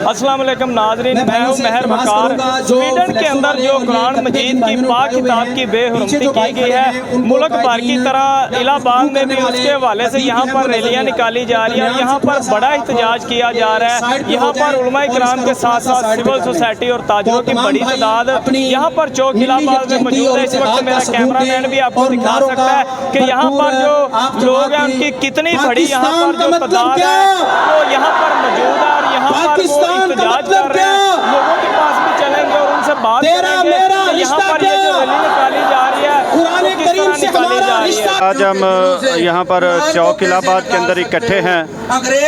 अस्सलाम वालेकुम नाज़रीन, मैं हूँ महर वकार। स्वीडन के अंदर जो कुरान मजीद की पाक किताब की बेहुरमती की गई है, मुल्क भर की तरह इलाहाबाद में भी उसके हवाले से यहाँ पर रैलियाँ निकाली जा रही हैं और यहाँ पर बड़ा एहतजाज किया जा रहा है। यहाँ पर उलमा इकराम के साथ साथ सिविल सोसाइटी और ताजरों की बड़ी तादाद यहाँ पर चौक इलाहाबाद में मौजूद है। इस वक्त मेरा कैमरा मैन भी आपको दिखा सकता है कि यहाँ पर जो लोग हैं उनकी कितनी बड़ी यहाँ पर जो तादाद है वो यहाँ पर मौजूद है और यहाँ पर इhtजाज कर रहे हैं। लोगों के पास भी चलेंगे और उनसे बात करेंगे कि यहाँ पर ये जो रैली निकाली जा रही है वो किस तरह निकाली जा रही है। आज हम यहाँ पर चौक इलाहाबाद के अंदर इकट्ठे हैं,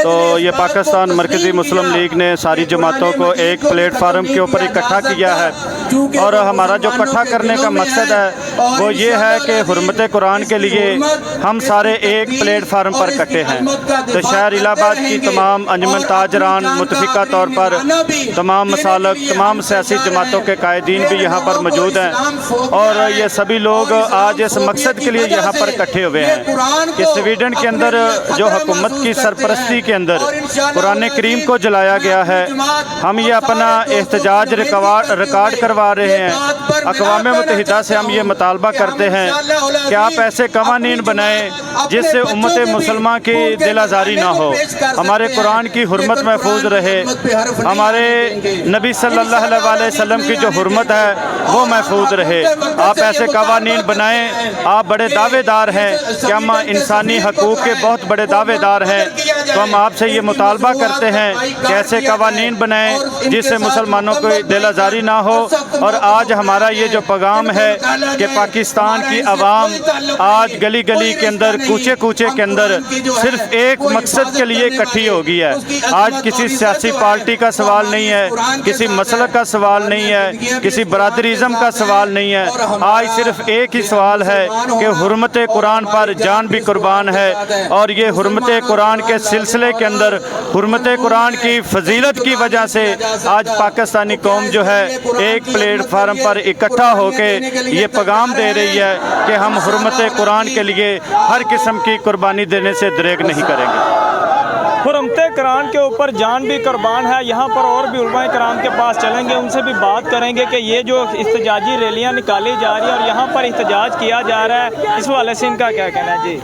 तो ये पाकिस्तान मरकज़ी मुस्लिम लीग ने सारी जमातों को एक प्लेटफार्म के ऊपर इकट्ठा किया है और हमारा जो इकट्ठा करने का मकसद है वो ये है कि हुर्मत कुरान के लिए हम सारे एक प्लेटफार्म पर इकट्ठे हैं। तो शहर इलाहाबाद की तमाम अंजुमन ताजरान मुतफ़िका तौर पर तमाम मसालक तमाम सियासी जमातों के कायदीन भी यहाँ पर मौजूद हैं और ये सभी लोग आज इस मकसद के लिए यहाँ पर इकट्ठे हुए हैं कि स्वीडन के अंदर जो हुकूमत की सरपरस्ती के अंदर कुरान करीम को जलाया गया है, हम ये अपना एहतजाज रिकॉर्ड करवा रहे हैं। अक़वाम मुत्तहिदा से हम ये मुतालबा करते हैं कि आप ऐसे कवानीन बनाएं जिससे उम्मत मुसलमान की दिल आज़ारी ना हो, हमारे कुरान की हुर्मत महफूज रहे, हमारे नबी सल्लल्लाहु अलैहि वसल्लम की जो हुर्मत है वो महफूज रहे। आप ऐसे कवानीन बनाएं। आप बड़े दावेदार हैं कि हम इंसानी हकूक़ के बहुत बड़े दावेदार हैं, तो हम आपसे ये मुतालबा करते हैं कि ऐसे कवानीन बनाएं जिससे मुसलमानों को दिल आज़ारी ना हो। और आज हमारा ये जो पैगाम है कि पाकिस्तान की आवाम आज गली गली के अंदर कूचे कूचे के अंदर सिर्फ एक मकसद के लिए इकट्ठी हो गई है। आज किसी सियासी पार्टी का सवाल नहीं है, किसी मसलक का सवाल नहीं है, किसी बरादरीज़म का सवाल नहीं है। आज सिर्फ एक ही सवाल है कि हुर्मत कुरान पर जान भी कुर्बान है और ये हुर्मत कुरान के सिलसिले के अंदर हुर्मत कुरान की फजीलत की वजह से आज पाकिस्तानी कौम जो है एक प्लेटफार्म पर इकट्ठा होके ये पैगाम दे रही है कि हम हुर्मत कुरान के लिए हर किस्म की कुर्बानी देने से दरेग नहीं करेंगे। हुर्मत कुरान के ऊपर जान भी कुर्बान है। यहाँ पर और भी उलमा कराम के पास चलेंगे, उनसे भी बात करेंगे कि ये जो इhtजाजी रैलियाँ निकाली जा रही है और यहाँ पर इhtजाज किया जा रहा है, इस हवाले से इनका क्या कहना है जी?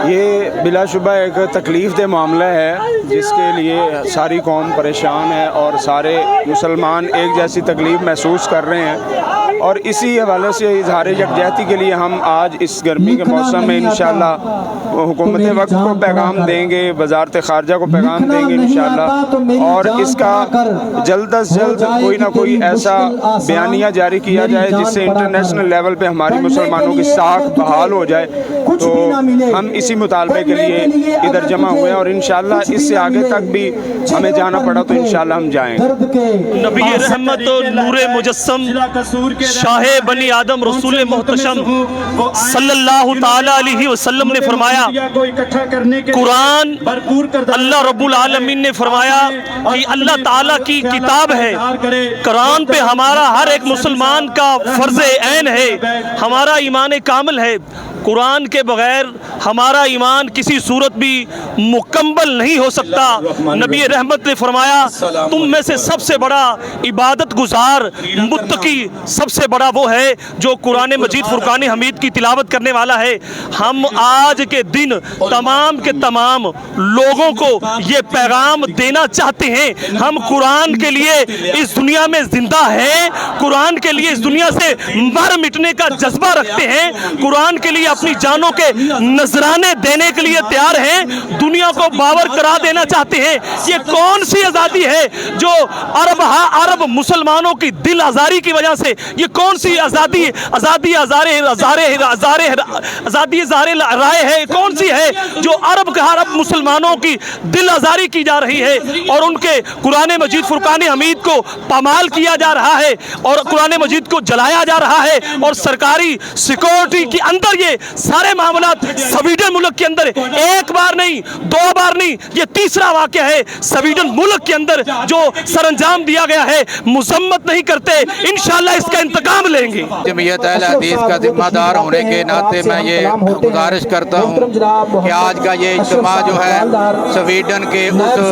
ये बिलाशुबा एक तकलीफ़ दे मामला है जिसके लिए सारी कौम परेशान है और सारे मुसलमान एक जैसी तकलीफ़ महसूस कर रहे हैं और इसी हवाले से इजहार यकजहती के लिए हम आज इस गर्मी के मौसम में इंशाअल्लाह हुकूमत वक्त को पैगाम देंगे, वज़ारत ख़ारजा को पैगाम देंगे इंशाअल्लाह और इसका जल्द अज जल्द कोई ना कोई ऐसा बयानिया जारी किया जाए जिससे इंटरनेशनल लेवल पे हमारी मुसलमानों की साख बहाल हो जाए। तो हम इसी मुतालबे के लिए इधर जमा हुए हैं और इंशाअल्लाह इससे आगे तक भी हमें जाना पड़ा तो इंशाअल्लाह हम जाएंगे। नबी रहमत और नूरे मुजस्सम शाहे बनी आदम रसूल मोहतशम सल्लल्लाहु ताला अलैहि वसल्लम ने फरमाया, कुरान अल्लाह रब्बुल आलमीन ने फरमाया कि अल्लाह ताला की किताब है। कुरान पे हमारा हर एक मुसलमान का फर्ज ऐन है, हमारा ईमान कामिल है। कुरान के बगैर हमारा ईमान किसी सूरत भी मुकम्मल नहीं हो सकता। नबी रहमत ने फरमाया, तुम में से सबसे बड़ा इबादत गुजार मुत्तकी सबसे बड़ा वो है जो कुरान मजीद फुरकान हमीद की तिलावत करने वाला है। हम आज के दिन तमाम के तमाम लोगों को ये पैगाम देना चाहते हैं, हम कुरान के लिए इस दुनिया में जिंदा हैं, कुरान के लिए इस दुनिया से मर मिटने का जज्बा रखते हैं, कुरान के लिए अपनी जानों के नजराने देने के लिए तैयार हैं, दुनिया को बावर करा देना चाहते हैं। ये कौन सी आज़ादी है जो अरब मुसलमानों की दिल आज़ारी की वजह से, ये कौन सी आज़ादी राय है, कौन सी है जो अरब मुसलमानों की दिल आज़ारी की जा रही है और उनके कुरान मजीद फुरकान हमीद को पामाल किया जा रहा है और कुरान मजीद को जलाया जा रहा है और सरकारी सिक्योरिटी के अंदर ये सारे मामलात स्वीडन मुल्क के अंदर एक बार नहीं, 2 बार नहीं, ये तीसरा वाक़या है स्वीडन मुल्क के अंदर जो सरंजाम दिया गया है। मजम्मत नहीं करते, इंशाअल्लाह इसका इंतकाम लेंगे। जमीयत अहले हदीस का जिम्मेदार होने के नाते मैं ये गुजारिश करता हूँ कि आज का ये इज्तिमा जो है स्वीडन के उस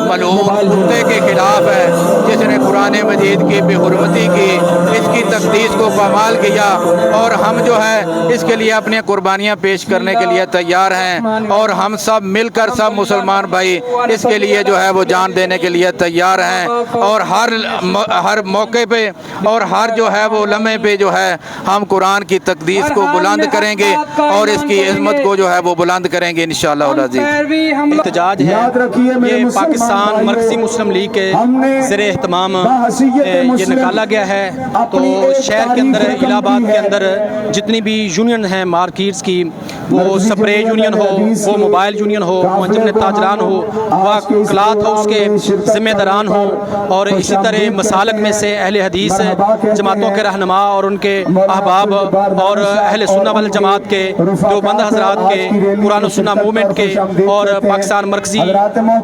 मलून कुत्ते के खिलाफ है जिसने कुरान मजीद की बेहुरमती की, इसकी तकदीस को पामाल किया, और हम जो है इसके लिए अपनी कुर्बानियाँ पेश करने के लिए तैयार हैं, और हम सब मिलकर सब मुसलमान भाई इसके लिए जो है वो जान देने के लिए तैयार हैं, और हर मौके पे और हर जो है वो लम्हे पे जो है हम कुरान की तकदीस को बुलंद करेंगे और इसकी इज़्ज़त को जो है वो बुलंद करेंगे इंशाअल्लाह अज़ीज़। एहतजाज है ये पाकिस्तान मरकज़ी मुस्लिम लीग के ज़रिए एहतमाम ये निकाला गया है। तो शहर के अंदर, इलाहाबाद के अंदर जितनी भी यूनियन हैं मार्केट्स की, वो स्प्रे यूनियन हो, वो मोबाइल यूनियन हो, मुंजम ताजरान हो, वह क्लाथ हाउस के ज़िम्मेदारान हो, और इसी तरह मसालक में से अहले हदीस जमातों के रहनुमा और उनके अहबाब और अहले सुन्ना वल जमात के देवबंद हजरात के, कुरान सुन्ना मूवमेंट के और पाकिस्तान मरकज़ी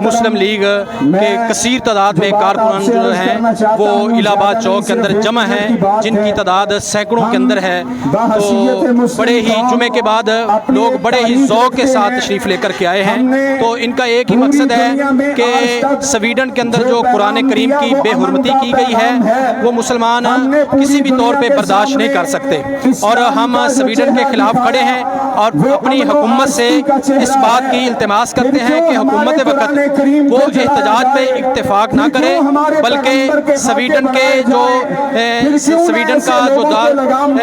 मुस्लिम लीग के कसीर तादाद में कारकुनान जो हैं वो इलाहाबाद चौक के अंदर जमा हैं, जिनकी तादाद सैकड़ों के अंदर है। तो बड़े ही जुमे के बाद लोग बड़े ही ज़ौक़ के साथ तशरीफ़ लेकर के आए हैं। तो इनका एक ही मकसद है कि स्वीडन के अंदर जो कुरान करीम की बेहुरमती की गई है वो मुसलमान किसी भी तौर पे बर्दाश्त नहीं कर सकते, और हम स्वीडन के खिलाफ खड़े हैं और अपनी हुकूमत से इस बात की इल्तिमास करते हैं कि हुकूमत वक़्त वो एहतजाज पे इत्तेफाक ना करे, बल्कि स्वीडन के जो स्वीडन का जो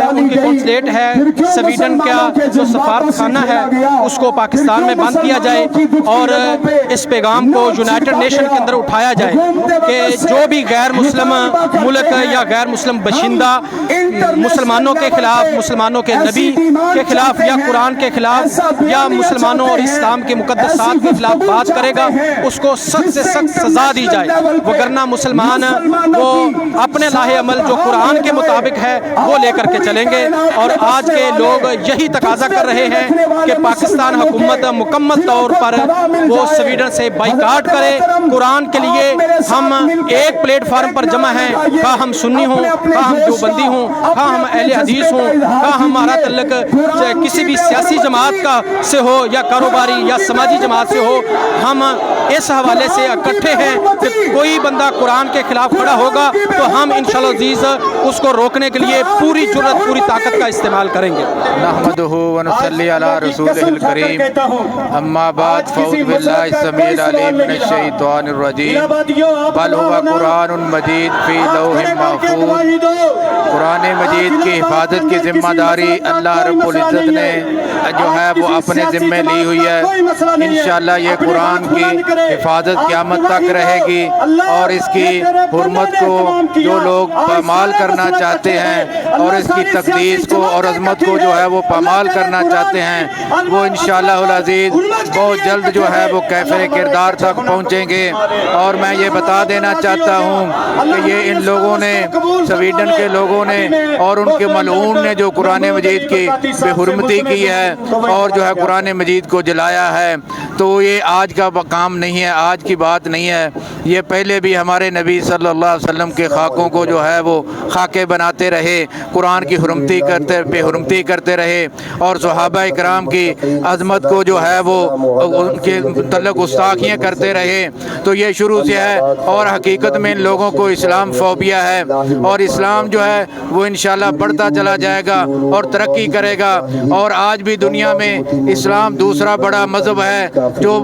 उनकी कौंसलेट है, स्वीडन का जो सफारत खाना है उसको पाकिस्तान में बंद किया जाए, और इस पैगाम को यूनाइटेड नेशन के अंदर उठाया जाए कि जो भी गैर मुस्लिम मुल्क या गैर मुस्लिम बशिंदा मुसलमानों के खिलाफ, मुसलमानों के नबी के खिलाफ या कुरान के खिलाफ या मुसलमानों और इस्लाम के मुकद्दसात के खिलाफ बात करेगा उसको सख्त से सख्त सज़ा दी जाए, वगरना मुसलमान वो अपने लाहे अमल जो कुरान के मुताबिक है वो लेकर के चलेंगे। और आज के लोग यही तकाजा कर रहे हैं कि पाकिस्तान हुकूमत मुकम्मल तौर पर वो स्वीडन से बाइकाट करे। कुरान के लिए हम एक प्लेटफार्म पर जमा हैं, खा हम सुन्नी हों, खा हम देवबंदी हों, खा हम अहले हदीस हों, खा हमारा तल्लक किसी भी सियासी जमात का से हो या कारोबारी या समाजी जमात से हो, हम इस हवाले से इकट्ठे हैं कि कोई बंदा कुरान के खिलाफ खड़ा होगा तो हम इंशाअल्लाह अज़ीज़ उसको रोकने के लिए पूरी जुर्रत, पूरी ताकत का इस्तेमाल करेंगे। नहमदुहु व नुसल्ली अला रसूलिहिल करीम, अम्मा बाद फ़ऊज़ बिल्लाहि समील अलीम मिनश शैतानिर रजीम, बल हुवा कुरानुन मजीद फी लौहिम महफूज़। कुरान मजीद की हिफाजत की जिम्मेदारी अल्लाह रब्बुल इज़्ज़त ने जो है वो अपने ज़िम्मे ली हुई है। इंशाअल्लाह ये कुरान की हिफाजत क़यामत तक रहेगी, और इसकी हुर्मत को जो लोग पामाल करना चाहते हैं और इसकी तकदीस को और अज़मत को जो है वो पामाल करना चाहते हैं वो इंशाअल्लाह अज़ीज़ बहुत जल्द जो है वो कैफ़े किरदार तक पहुँचेंगे। और मैं ये बता देना चाहता हूँ कि ये इन लोगों ने, स्वीडन के लोगों ने और उनके मलऊन ने जो कुरान मजीद की बेहुरमती की है और जो है कुरान मजीद को जलाया है, तो ये आज का काम नहीं है, आज की बात नहीं है। ये पहले भी हमारे नबी सल्लल्लाहु अलैहि वसल्लम के खाकों को जो है वो खाके बनाते रहे, कुरान की हुरमती करते, बेहुरमती करते रहे, और सहाबा इकराम की अज़मत को जो है वो उनके तल्लुक़ गुस्ताखियाँ करते रहे। तो ये शुरू से है, और हकीकत में इन लोगों को इस्लाम फोबिया है, और इस्लाम जो है वो इंशाअल्लाह बढ़ता चला जाएगा और तरक्की करेगा। और आज भी दुनिया में इस्लाम दूसरा बड़ा मज़हब है जो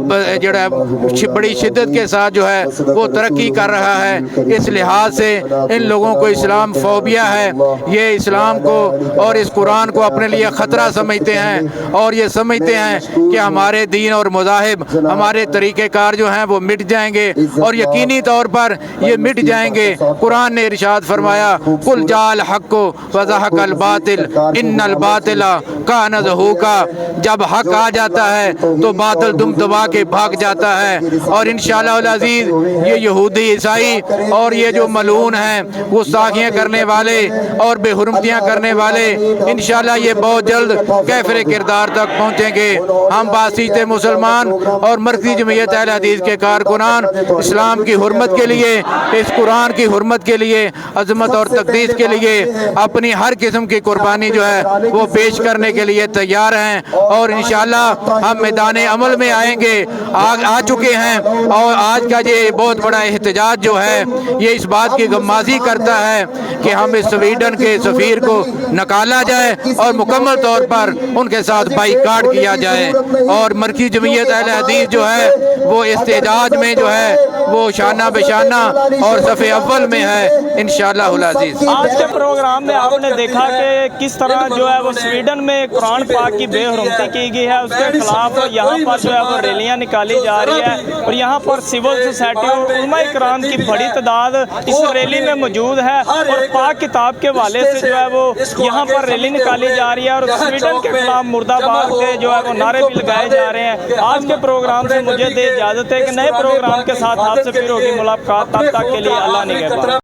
बड़ी शिद्दत के साथ जो है वो तरक्की कर रहा है। इस लिहाज से इन लोगों को इस्लाम फोबिया है, ये इस्लाम को और इस कुरान को अपने लिए ख़तरा समझते हैं, और ये समझते हैं कि हमारे दीन और मज़ाहिब, हमारे तरीक़ेकार जो हैं वो मिट जाएंगे, और यकीनी तौर पर ये मिट जाएंगे। कुरान ने इरशाद फरमाया, कुल जाल हक़्क़ु व ज़हक़ल बातिल इन्नल बातिला कान ज़हूक़ा। जब हक़ आ जाता है तो बातिल दुम दुम दबा के भाग जाता है। और इंशाअल्लाह अल अज़ीज़ ये यहूदी ईसाई और ये जो मलून हैं गुस्ताखियाँ करने वाले और बेहुरमतियाँ करने वाले, इंशाअल्लाह ये बहुत जल्द कैफर किरदार तक पहुँचेंगे। हम बासित मुसलमान और मरकज़ी जमीयत अहले हदीस के कारकुनान इस्लाम की हुर्मत के लिए, इस कुरान की हुर्मत के लिए, अज़मत और तक़दीस के लिए अपनी हर किस्म की कुर्बानी जो है वो पेश करने के लिए तैयार हैं। और इंशाअल्लाह हम मैदान अमल में आएंगे, आ चुके हैं। और आज का ये बहुत बड़ा एहतजाज जो है ये इस बात की गम्माज़ी करता है कि हम इस स्वीडन के सफ़ीर को निकाला जाए और मुकम्मल तौर पर उनके साथ बाइकाट किया जाए। और मरकज़ी जमीयत अहले हदीस जो है वो एहतजाज में जो है वो शाना बेशाना और सफ़े अव्वल में है इंशाअल्लाह उल अज़ीज़। आज के प्रोग्राम में आपने देखा कि किस तरह जो है वो स्वीडन में कुरान पाक की बेहुरमती की गई है, उसके खिलाफ यहाँ पर जो है वो रैलियाँ निकाली जा रही है। और यहाँ पर सिविल सोसाइटी और उलमा इकराम की बड़ी तादाद इस रैली में मौजूद है। और पाक किताब के वाले से जो है वो यहाँ पर रैली निकाली जा रही है और स्वीडन के खिलाफ मुर्दाबाद के जो है वो नारे भी लगाए जा रहे हैं। आज के प्रोग्राम से मुझे दे इजाज़त है कि नए प्रोग्राम के साथ आपसे फिर होगी मुलाकात। तब तक के लिए अल्लाह निगहबान।